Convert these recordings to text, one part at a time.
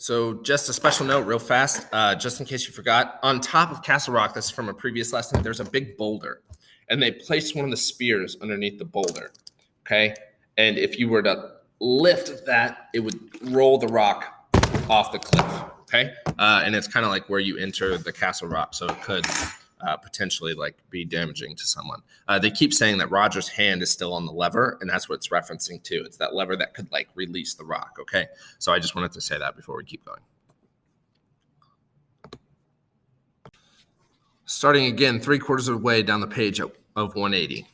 So just a special note real fast, just in case you forgot, on top of Castle Rock, this is from a previous lesson, there's a big boulder. And they placed one of the spears underneath the boulder, okay? And if you were to lift that, it would roll the rock off the cliff, okay? And it's kind of like where you enter the Castle Rock, so it could potentially be damaging to someone. They keep saying that Roger's hand is still on the lever, and that's what it's referencing to. It's that lever that could release the rock, okay? So I just wanted to say that before we keep going. Starting again, 3/4 of the way down the page of 180.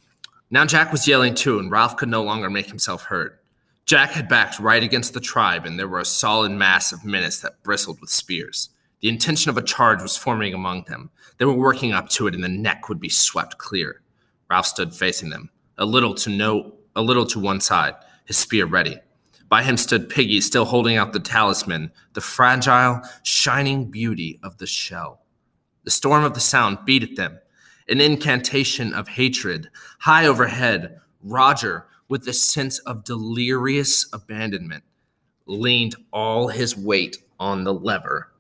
Now Jack was yelling too, and Ralph could no longer make himself heard. Jack had backed right against the tribe, and there were a solid mass of menace that bristled with spears. The intention of a charge was forming among them. They were working up to it, and the neck would be swept clear. Ralph stood facing them, a little to one side, his spear ready. By him stood Piggy, still holding out the talisman, the fragile, shining beauty of the shell. The storm of the sound beat at them, an incantation of hatred. High overhead, Roger, with the sense of delirious abandonment, leaned all his weight on the lever.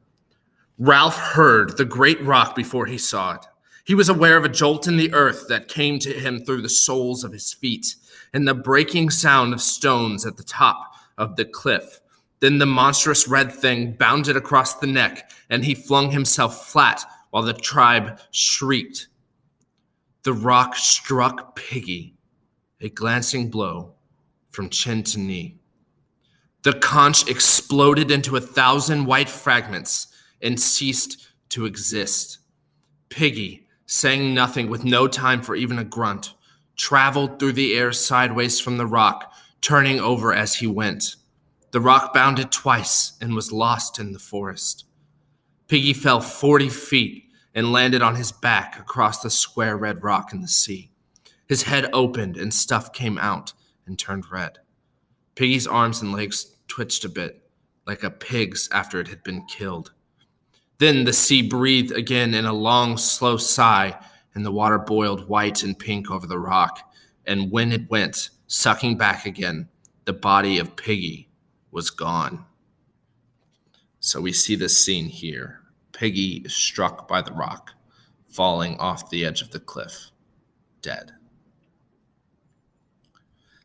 Ralph heard the great rock before he saw it. He was aware of a jolt in the earth that came to him through the soles of his feet, and the breaking sound of stones at the top of the cliff. Then the monstrous red thing bounded across the neck, and he flung himself flat while the tribe shrieked. The rock struck Piggy, a glancing blow from chin to knee. The conch exploded into 1,000 white fragments and ceased to exist. Piggy, saying nothing with no time for even a grunt, traveled through the air sideways from the rock, turning over as he went. The rock bounded twice and was lost in the forest. Piggy fell 40 feet and landed on his back across the square red rock in the sea. His head opened and stuff came out and turned red. Piggy's arms and legs twitched a bit, like a pig's after it had been killed. Then the sea breathed again in a long, slow sigh, and the water boiled white and pink over the rock. And when it went, sucking back again, the body of Piggy was gone. So we see this scene here. Piggy is struck by the rock, falling off the edge of the cliff, dead.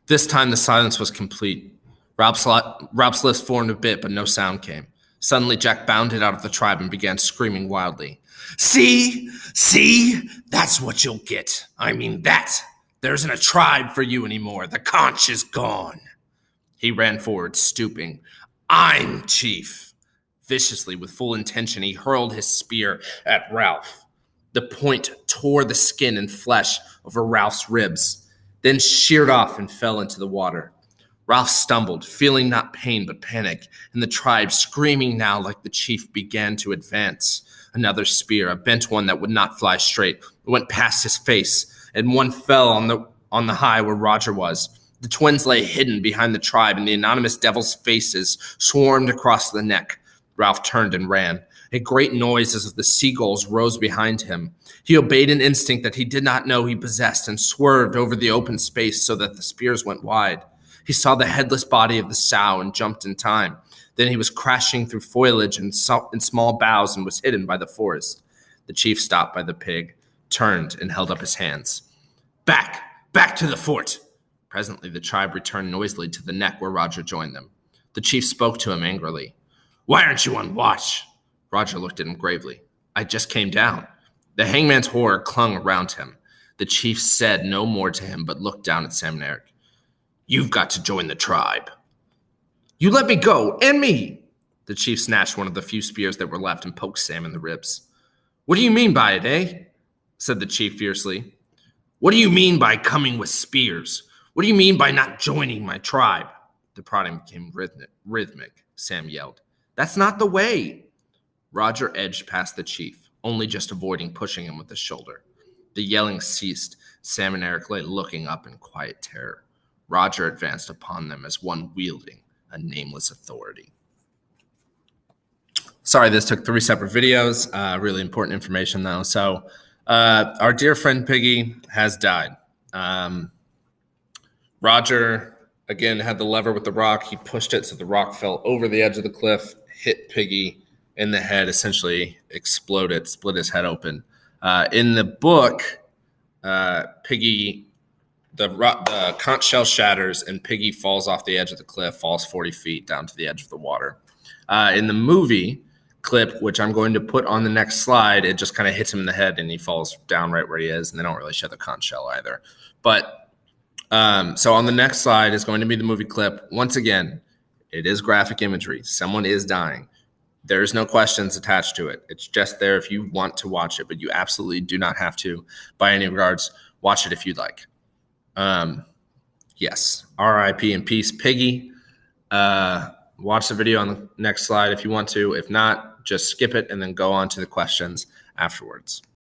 This time the silence was complete. Ralph's lips formed a bit, but no sound came. Suddenly, Jack bounded out of the tribe and began screaming wildly. See? That's what you'll get. I mean that. There isn't a tribe for you anymore. The conch is gone. He ran forward, stooping. I'm chief. Viciously, with full intention, he hurled his spear at Ralph. The point tore the skin and flesh over Ralph's ribs, then sheared off and fell into the water. Ralph stumbled, feeling not pain but panic, and the tribe, screaming now like the chief, began to advance. Another spear, a bent one that would not fly straight, went past his face, and one fell on the high where Roger was. The twins lay hidden behind the tribe, and the anonymous devil's faces swarmed across the neck. Ralph turned and ran. A great noise as of the seagulls rose behind him. He obeyed an instinct that he did not know he possessed and swerved over the open space so that the spears went wide. He saw the headless body of the sow and jumped in time. Then he was crashing through foliage and small boughs and was hidden by the forest. The chief stopped by the pig, turned, and held up his hands. Back to the fort. Presently, the tribe returned noisily to the neck where Roger joined them. The chief spoke to him angrily. Why aren't you on watch? Roger looked at him gravely. I just came down. The hangman's horror clung around him. The chief said no more to him, but looked down at Sam and Eric. You've got to join the tribe. You let me go, and me. The chief snatched one of the few spears that were left and poked Sam in the ribs. What do you mean by it, eh? Said the chief fiercely. What do you mean by coming with spears? What do you mean by not joining my tribe? The prodding became rhythmic. Sam yelled. That's not the way. Roger edged past the chief, only just avoiding pushing him with his shoulder. The yelling ceased. Sam and Eric lay looking up in quiet terror. Roger advanced upon them as one wielding a nameless authority. Sorry, this took 3 separate videos. Really important information, though. So our dear friend Piggy has died. Roger, again, had the lever with the rock. He pushed it so the rock fell over the edge of the cliff, hit Piggy in the head, essentially exploded, split his head open. In the book, Piggy, the conch shell shatters and Piggy falls off the edge of the cliff, falls 40 feet down to the edge of the water. In the movie clip, which I'm going to put on the next slide, it just kind of hits him in the head and he falls down right where he is, and they don't really show the conch shell either. But so on the next slide is going to be the movie clip. Once again, it is graphic imagery. Someone is dying. There's no questions attached to it. It's just there if you want to watch it, but you absolutely do not have to, by any regards. Watch it if you'd like. Yes, R.I.P. and peace, Piggy. Watch the video on the next slide if you want to. If not, just skip it and then go on to the questions afterwards.